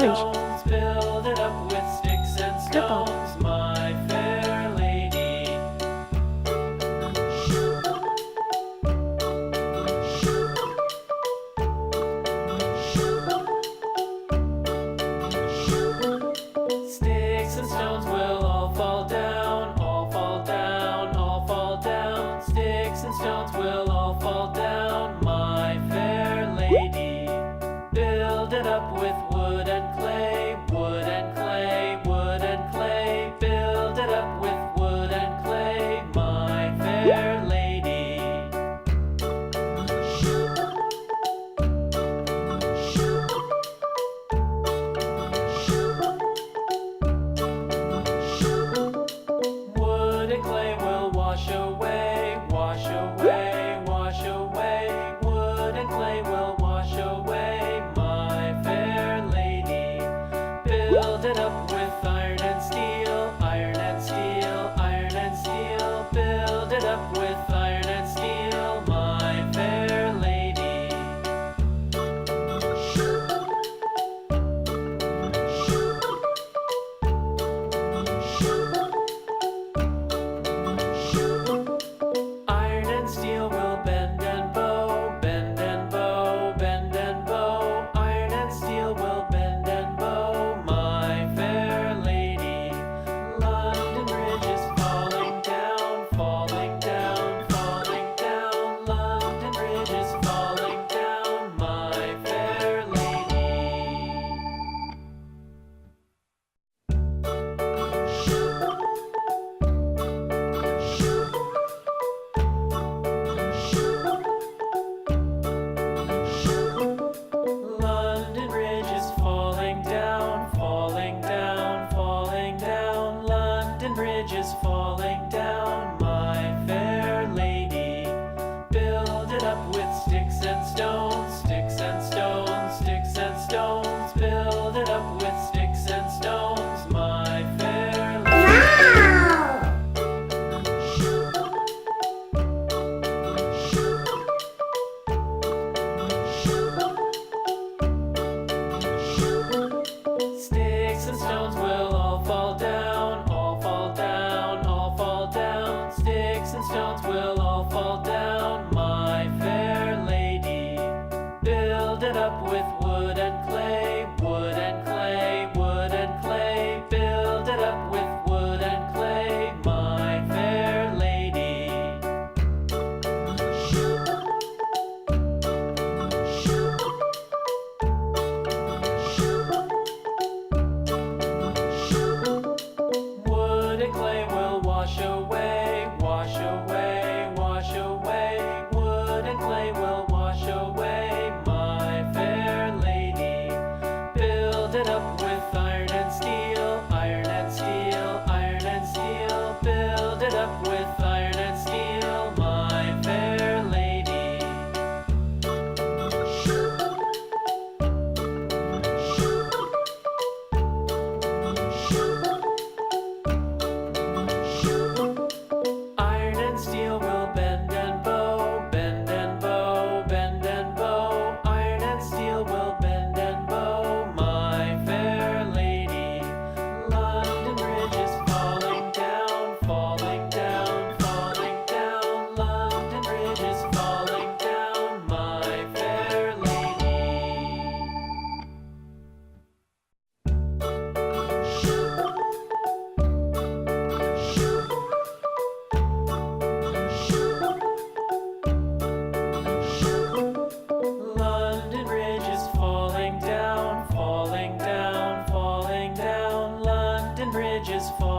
orange. stones, build it up with sticks and Purple. stones, my fair lady. Sticks and stones will all fall down, all fall down, all fall down. Sticks and stones will all fall down, my fair lady. Build it up with wood and clay, wood and clay, wood and clay. Build it up with wood and clay, my fair lady. Wood and clay will wash away, wash away, wash away. Wood and clay will wash away, my fair lady. Build it up with iron and steel, iron and steel, iron and steel. Build it up with iron and steel, my fair lady. Iron and steel will bend and bow, bend and bow, bend and bow. Iron and steel will bend and bow, my fair lady. London Bridge is falling down, falling down, falling down. London Bridge is falling down, my fair lady. London Bridge is falling down, falling down, falling down. London Bridge is falling down, my fair lady. Build it up with sticks and stones, sticks and stones, sticks and stones. Build it up with sticks and stones, my fair lady. Sticks and stones will all fall down, all fall down, all fall down. Sticks and stones will all fall down, my fair lady. Build it up with wood and clay, wood and clay, wood and clay. Build it up with wood and clay, my fair lady. Wood and clay will wash away, wash away, wash away. Wood and clay will wash away, my fair lady. Build it up with iron and steel, iron and steel, iron and steel. Build it up with iron and steel, my fair lady. Iron and steel will bend and bow, bend and bow, bend and bow. Iron and steel will bend and bow, my fair lady. London Bridge is falling down, falling down, falling down. London Bridge is falling down, my fair lady. London Bridge is falling down, falling down, falling down. London Bridge is falling